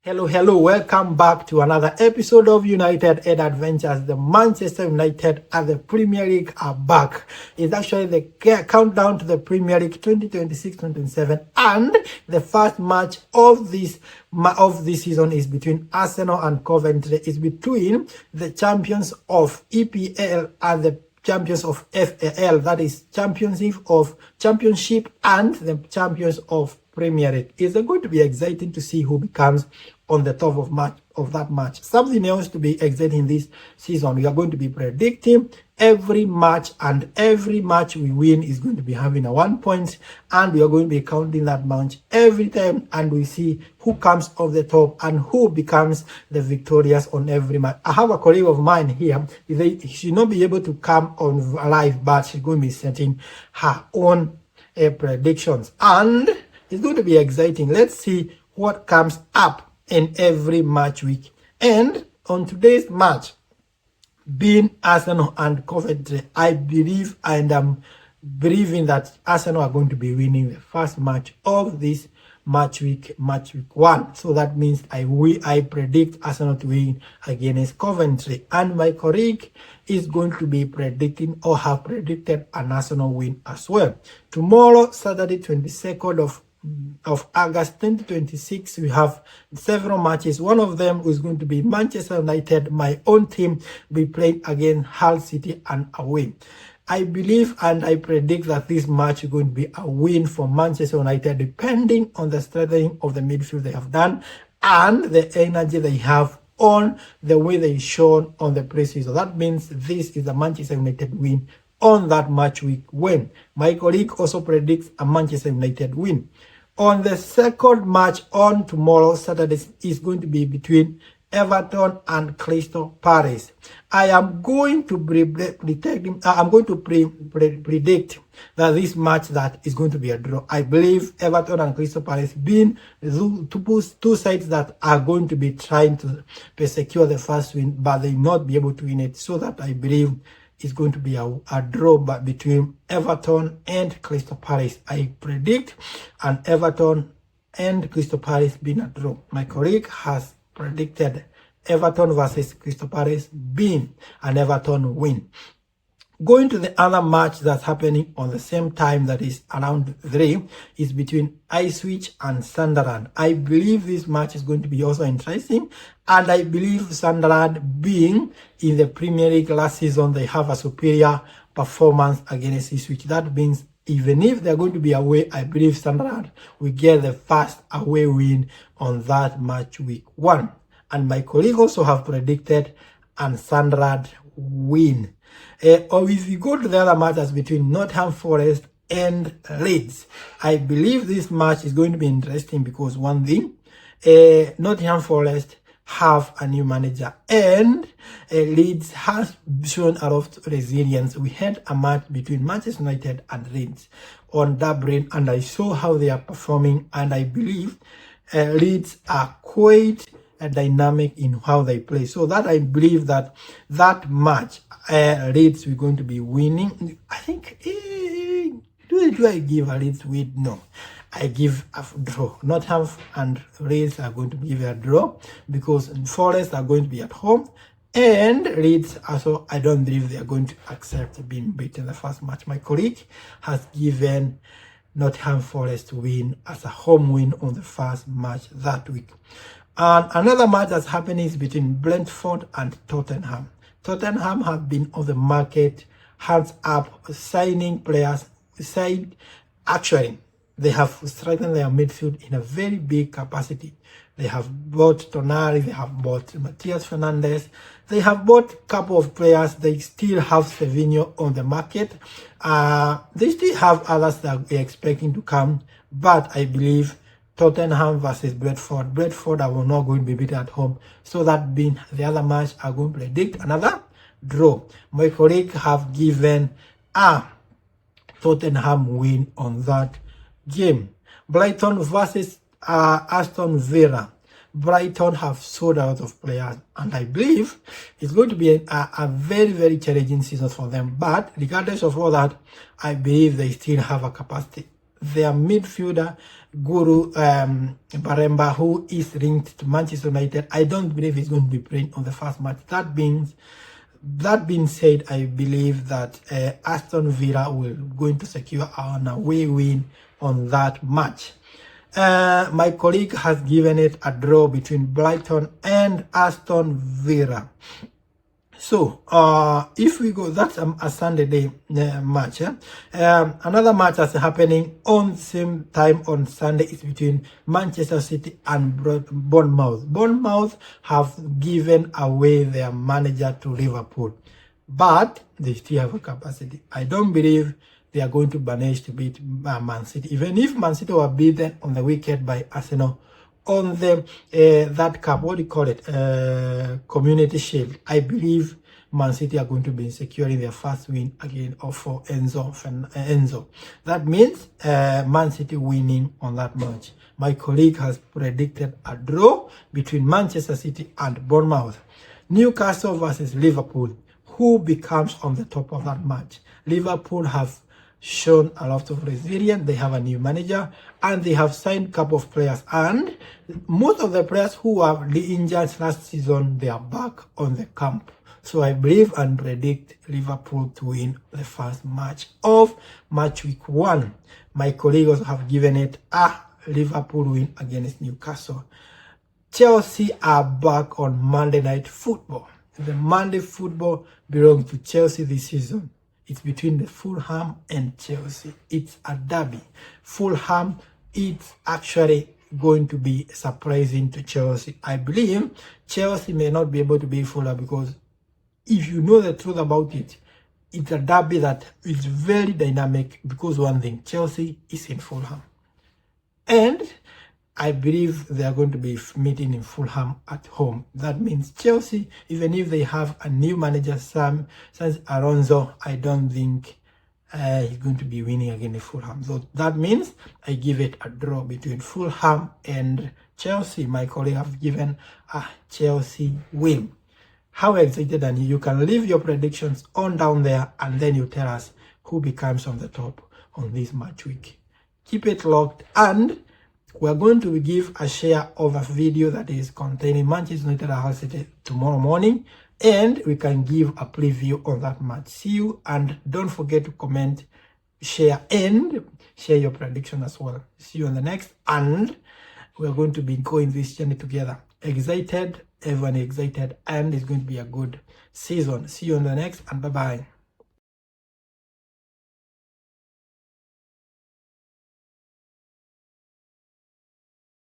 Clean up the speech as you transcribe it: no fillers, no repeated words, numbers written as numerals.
Hello, welcome back to another episode of United Ed Adventures. The Manchester United and the Premier League are back. It's actually the countdown to the Premier League 2026-2027, and the first match of this season is between Arsenal and Coventry. It's between the champions of EPL and the champions of FAL, that is championship and the champions of Premier League. It's going to be exciting to see who becomes on the top of that match. Something else to be exciting this season, we are going to be predicting every match, and every match we win is going to be having a 1 point, and we are going to be counting that match every time, and we see who comes off the top and who becomes the victorious on every match. I have a colleague of mine here. She should not be able to come on live, but she's going to be setting her own predictions, and it's going to be exciting. Let's see what comes up in every match week. And on today's match, being Arsenal and Coventry, I believe and am believing that Arsenal are going to be winning the first match of this match week 1. So that means I predict Arsenal to win against Coventry, and my colleague is going to be predicting or have predicted an Arsenal win as well. Tomorrow, Saturday 22nd of August 2026, we have several matches. One of them is going to be Manchester United, my own team, be playing against Hull City and away. I believe and I predict that this match is going to be a win for Manchester United, depending on the strengthening of the midfield they have done and the energy they have on the way they shown on the preseason. That means this is a Manchester United win on that match week win. My colleague also predicts a Manchester United win. On the second match on tomorrow, Saturday, is going to be between Everton and Crystal Palace. I am going to predict that this match that is going to be a draw. I believe Everton and Crystal Palace being two sides that are going to be trying to secure the first win, but they not be able to win it. So that I believe is going to be a draw between Everton and Crystal Palace. I predict an Everton and Crystal Palace being a draw. My colleague has predicted Everton versus Crystal Palace being an Everton win. Going to the other match that's happening on the same time, that is around 3, is between Ipswich and Sunderland. I believe this match is going to be also interesting, and I believe Sunderland, being in the Premier League last season, they have a superior performance against Ipswich. That means even if they're going to be away, I believe Sunderland will get the first away win on that match week 1. And my colleague also have predicted an Sunderland win. Or if you go to the other matches between Nottingham Forest and Leeds, I believe this match is going to be interesting because one thing, Nottingham Forest have a new manager, and Leeds has shown a lot of resilience. We had a match between Manchester United and Leeds on Dublin, and I saw how they are performing, and I believe Leeds are quite dynamic in how they play. So that I believe that match, Leeds, we're going to be winning. I think, do I give a Leeds win? No, I give a draw. Nottingham and Leeds are going to give a draw because Forest are going to be at home, and Leeds also, I don't believe they are going to accept being beaten the first match. My colleague has given Nottingham Forest to win as a home win on the first match that week. And another match that's happening is between Brentford and Tottenham. Tottenham have been on the market, hands up, signing players. Actually, they have strengthened their midfield in a very big capacity. They have bought Tonali, they have bought Matthias Fernandes, they have bought a couple of players. They still have Savinho on the market. They still have others that we're expecting to come, but I believe Tottenham versus Brentford. Brentford are not going to be beaten at home. So that being the other match, I'm going to predict another draw. My colleague have given a Tottenham win on that game. Brighton versus Aston Villa. Brighton have sold out of players, and I believe it's going to be a very, very challenging season for them. But regardless of all that, I believe they still have a capacity. their midfielder Guru Baremba, who is linked to Manchester United. I don't believe he's going to be playing on the first match. That being said, I believe that Aston Villa will going to secure an away win on that match. My colleague has given it a draw between Brighton and Aston Villa. So, if we go, that's a Sunday day match. Another match that's happening on the same time on Sunday is between Manchester City and Bournemouth. Bournemouth have given away their manager to Liverpool, but they still have a capacity. I don't believe they are going to manage to beat Man City. Even if Man City were beaten on the weekend by Arsenal on the that cup, what do you call it, Community Shield, I believe Man City are going to be securing their first win again for Enzo. That means Man City winning on that match. My colleague has predicted a draw between Manchester City and Bournemouth. Newcastle versus Liverpool. Who becomes on the top of that match? Liverpool have shown a lot of resilience. They have a new manager and they have signed a couple of players, and most of the players who were injured last season, they are back on the camp. So I believe and predict Liverpool to win the first match of match week 1. My colleagues have given it a Liverpool win against Newcastle. Chelsea are back on Monday Night Football. The Monday Football belongs to Chelsea this season. It's between the Fulham and Chelsea. It's a derby. Fulham, it's actually going to be surprising to Chelsea. I believe Chelsea may not be able to beat Fulham because if you know the truth about it, it's a derby that is very dynamic because one thing, Chelsea is in Fulham. And I believe they are going to be meeting in Fulham at home. That means Chelsea, even if they have a new manager, Sam Alonso, I don't think he's going to be winning against Fulham. So that means I give it a draw between Fulham and Chelsea. My colleague have given a Chelsea win. How excited are you? You can leave your predictions on down there and then you tell us who becomes on the top on this match week. Keep it locked, and we're going to give a share of a video that is containing Manchester United and Hull City tomorrow morning, and we can give a preview on that match. See you, and don't forget to comment, share, and share your prediction as well. See you on the next, and we're going to be going this journey together. Excited, everyone excited, and it's going to be a good season. See you on the next, and bye-bye.